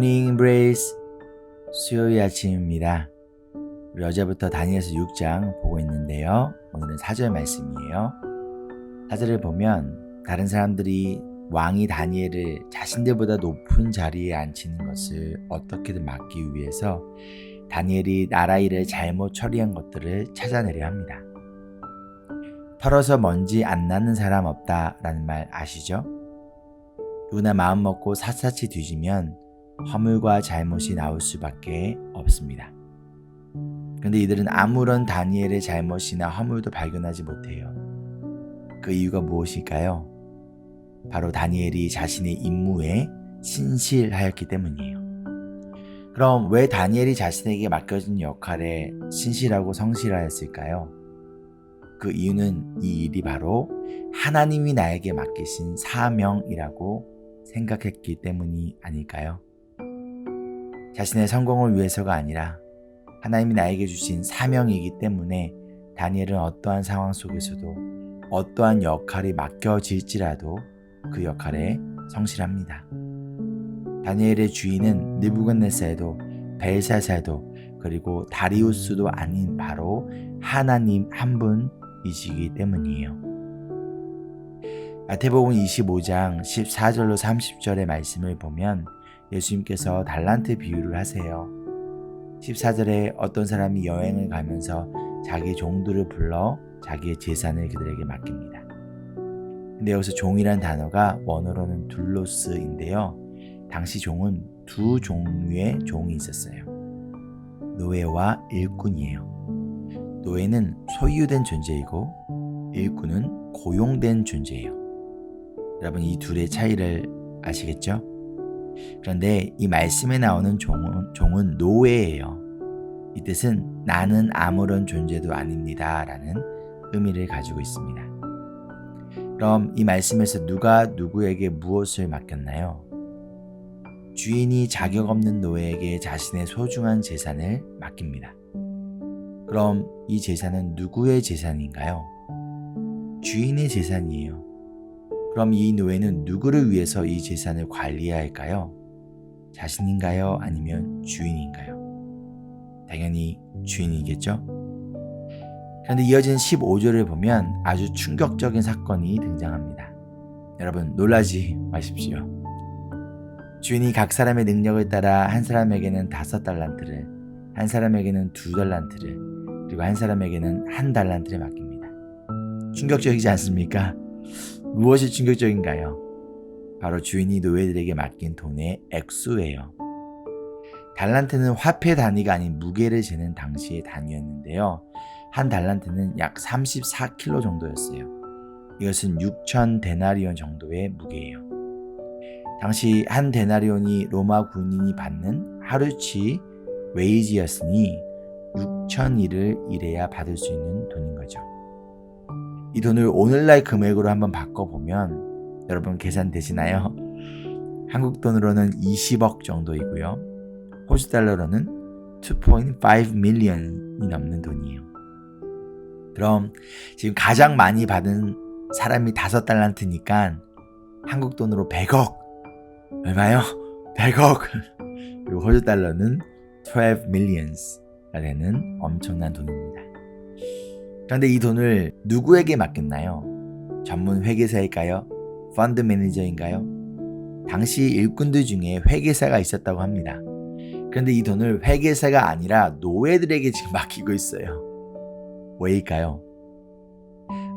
굿모닝 임브레이스 수요일 아침입니다. 우리 어제부터 다니엘서 6장 보고 있는데요. 오늘은 4절 말씀이에요. 4절을 보면 다른 사람들이 왕이 다니엘을 자신들보다 높은 자리에 앉히는 것을 어떻게든 막기 위해서 다니엘이 나라 일을 잘못 처리한 것들을 찾아내려 합니다. 털어서 먼지 안 나는 사람 없다라는 말 아시죠? 누구나 마음먹고 샅샅이 뒤지면 허물과 잘못이 나올 수밖에 없습니다. 그런데 이들은 아무런 다니엘의 잘못이나 허물도 발견하지 못해요. 그 이유가 무엇일까요? 바로 다니엘이 자신의 임무에 신실하였기 때문이에요. 그럼 왜 다니엘이 자신에게 맡겨진 역할에 신실하고 성실하였을까요? 그 이유는 이 일이 바로 하나님이 나에게 맡기신 사명이라고 생각했기 때문이 아닐까요? 자신의 성공을 위해서가 아니라 하나님이 나에게 주신 사명이기 때문에 다니엘은 어떠한 상황 속에서도 어떠한 역할이 맡겨질지라도 그 역할에 성실합니다. 다니엘의 주인은 느부갓네살도 벨사살도 그리고 다리우스도 아닌 바로 하나님 한 분이시기 때문이에요. 마태복음 25장 14절로 30절의 말씀을 보면 예수님께서 달란트 비유를 하세요. 14절에 어떤 사람이 여행을 가면서 자기 종들을 불러 자기의 재산을 그들에게 맡깁니다. 근데 여기서 종이란 단어가 원어로는 둘로스인데요. 당시 종은 두 종류의 종이 있었어요. 노예와 일꾼이에요. 노예는 소유된 존재이고 일꾼은 고용된 존재예요. 여러분 이 둘의 차이를 아시겠죠? 그런데 이 말씀에 나오는 종은 노예예요. 이 뜻은 나는 아무런 존재도 아닙니다 라는 의미를 가지고 있습니다. 그럼 이 말씀에서 누가 누구에게 무엇을 맡겼나요? 주인이 자격 없는 노예에게 자신의 소중한 재산을 맡깁니다. 그럼 이 재산은 누구의 재산인가요? 주인의 재산이에요. 그럼 이 노예는 누구를 위해서 이 재산을 관리해야 할까요? 자신인가요? 아니면 주인인가요? 당연히 주인이겠죠? 그런데 이어진 15절을 보면 아주 충격적인 사건이 등장합니다. 여러분 놀라지 마십시오. 주인이 각 사람의 능력을 따라 한 사람에게는 5달란트를, 한 사람에게는 2달란트를, 그리고 한 사람에게는 1달란트를 맡깁니다. 충격적이지 않습니까? 무엇이 충격적인가요? 바로 주인이 노예들에게 맡긴 돈의 액수예요. 달란트는 화폐 단위가 아닌 무게를 재는 당시의 단위였는데요. 한 달란트는 약 34kg 정도였어요. 이것은 6천 데나리온 정도의 무게예요. 당시 한 데나리온이 로마 군인이 받는 하루치 웨이지였으니 6,000일을 일해야 받을 수 있는 돈인 거죠. 이 돈을 오늘날 금액으로 한번 바꿔보면 여러분 계산되시나요? 한국 돈으로는 20억 정도이고요. 호주 달러로는 2.5 밀리언이 넘는 돈이에요. 그럼 지금 가장 많이 받은 사람이 5달란트니까 한국 돈으로 100억. 얼마요? 100억. 그리고 호주 달러는 12 millions가 되는 엄청난 돈입니다. 그런데 이 돈을 누구에게 맡겼나요? 전문 회계사일까요? 펀드 매니저인가요? 당시 일꾼들 중에 회계사가 있었다고 합니다. 그런데 이 돈을 회계사가 아니라 노예들에게 지금 맡기고 있어요. 왜일까요?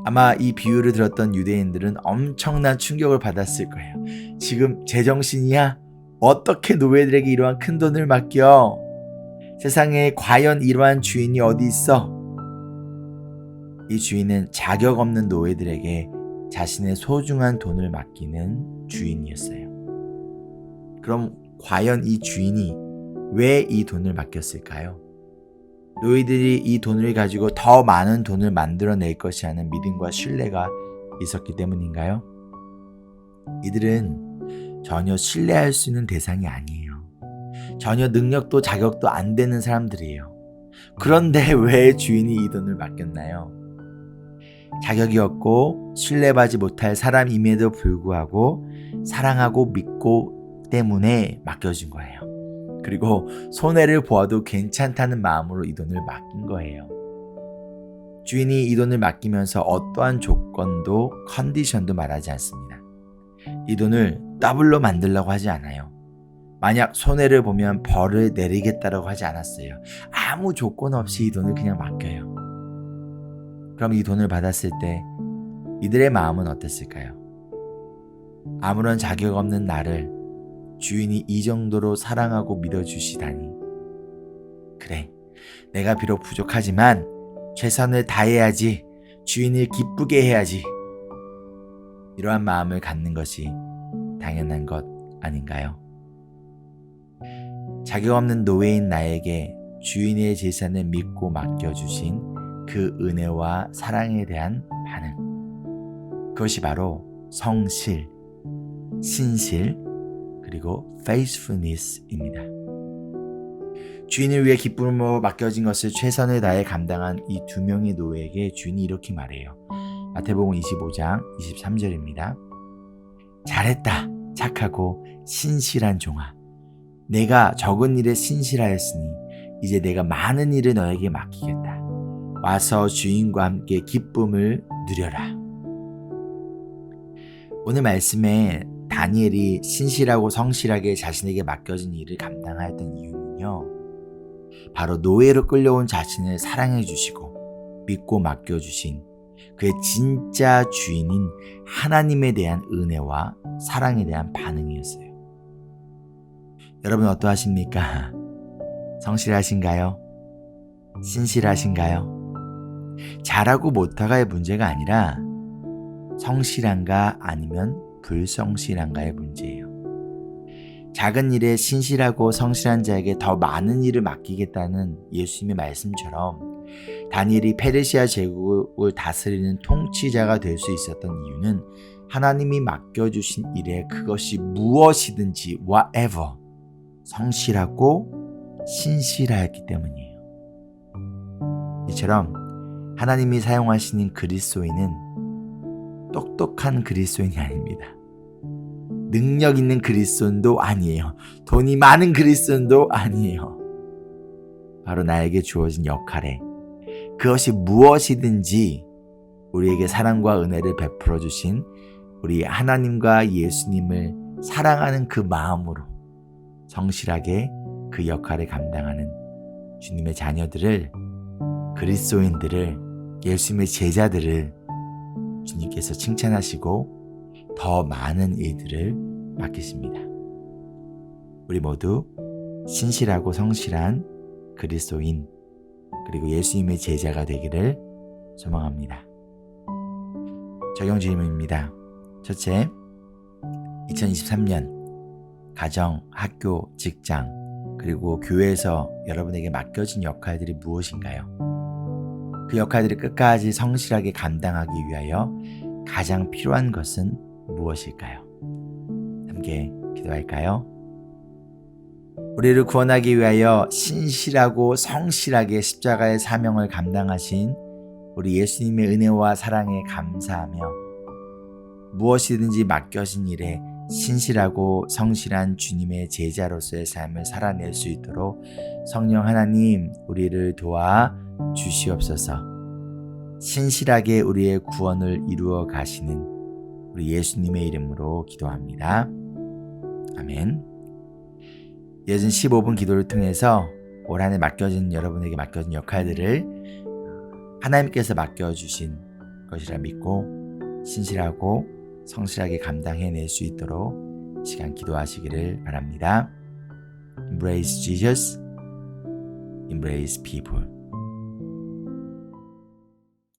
아마 이 비유를 들었던 유대인들은 엄청난 충격을 받았을 거예요. 지금 제정신이야? 어떻게 노예들에게 이러한 큰 돈을 맡겨? 세상에 과연 이러한 주인이 어디 있어? 이 주인은 자격 없는 노예들에게 자신의 소중한 돈을 맡기는 주인이었어요. 그럼 과연 이 주인이 왜 이 돈을 맡겼을까요? 노예들이 이 돈을 가지고 더 많은 돈을 만들어낼 것이라는 믿음과 신뢰가 있었기 때문인가요? 이들은 전혀 신뢰할 수 있는 대상이 아니에요. 전혀 능력도 자격도 안 되는 사람들이에요. 그런데 왜 주인이 이 돈을 맡겼나요? 자격이 없고 신뢰받지 못할 사람임에도 불구하고 사랑하고 믿고 때문에 맡겨진 거예요. 그리고 손해를 보아도 괜찮다는 마음으로 이 돈을 맡긴 거예요. 주인이 이 돈을 맡기면서 어떠한 조건도 컨디션도 말하지 않습니다. 이 돈을 더블로 만들려고 하지 않아요. 만약 손해를 보면 벌을 내리겠다라고 하지 않았어요. 아무 조건 없이 이 돈을 그냥 맡겨요. 그럼 이 돈을 받았을 때 이들의 마음은 어땠을까요? 아무런 자격 없는 나를 주인이 이 정도로 사랑하고 믿어주시다니. 그래, 내가 비록 부족하지만 최선을 다해야지, 주인을 기쁘게 해야지. 이러한 마음을 갖는 것이 당연한 것 아닌가요? 자격 없는 노예인 나에게 주인의 재산을 믿고 맡겨주신 그 은혜와 사랑에 대한 반응. 그것이 바로 성실, 신실, 그리고 faithfulness입니다. 주인을 위해 기쁨으로 맡겨진 것을 최선을 다해 감당한 이 두 명의 노예에게 주인이 이렇게 말해요. 마태복음 25장 23절입니다. 잘했다, 착하고 신실한 종아. 내가 적은 일에 신실하였으니 이제 내가 많은 일을 너에게 맡기겠다. 와서 주인과 함께 기쁨을 누려라. 오늘 말씀에 다니엘이 신실하고 성실하게 자신에게 맡겨진 일을 감당하였던 이유는요, 바로 노예로 끌려온 자신을 사랑해 주시고 믿고 맡겨주신 그의 진짜 주인인 하나님에 대한 은혜와 사랑에 대한 반응이었어요. 여러분 어떠하십니까? 성실하신가요? 신실하신가요? 잘하고 못하가의 문제가 아니라 성실한가 아니면 불성실한가의 문제예요. 작은 일에 신실하고 성실한 자에게 더 많은 일을 맡기겠다는 예수님의 말씀처럼 다니엘이 페르시아 제국을 다스리는 통치자가 될 수 있었던 이유는 하나님이 맡겨주신 일에 그것이 무엇이든지 whatever 성실하고 신실하였기 때문이에요. 이처럼 하나님이 사용하시는 그리스도인은 똑똑한 그리스도인이 아닙니다. 능력 있는 그리스도인도 아니에요. 돈이 많은 그리스도인도 아니에요. 바로 나에게 주어진 역할에 그것이 무엇이든지 우리에게 사랑과 은혜를 베풀어 주신 우리 하나님과 예수님을 사랑하는 그 마음으로 성실하게 그 역할을 감당하는 주님의 자녀들을, 그리스도인들을, 예수님의 제자들을 주님께서 칭찬하시고 더 많은 일들을 맡기십니다. 우리 모두 신실하고 성실한 그리스도인 그리고 예수님의 제자가 되기를 소망합니다. 적용 질문입니다. 첫째, 2023년 가정, 학교, 직장 그리고 교회에서 여러분에게 맡겨진 역할들이 무엇인가요? 그 역할들을 끝까지 성실하게 감당하기 위하여 가장 필요한 것은 무엇일까요? 함께 기도할까요? 우리를 구원하기 위하여 신실하고 성실하게 십자가의 사명을 감당하신 우리 예수님의 은혜와 사랑에 감사하며 무엇이든지 맡겨진 일에 신실하고 성실한 주님의 제자로서의 삶을 살아낼 수 있도록 성령 하나님 우리를 도와 주시옵소서. 신실하게 우리의 구원을 이루어 가시는 우리 예수님의 이름으로 기도합니다. 아멘. 이어진 15분 기도를 통해서 올 한 해 여러분에게 맡겨진 역할들을 하나님께서 맡겨주신 것이라 믿고 신실하고 성실하게 감당해낼 수 있도록 시간 기도하시기를 바랍니다. Embrace Jesus, embrace people.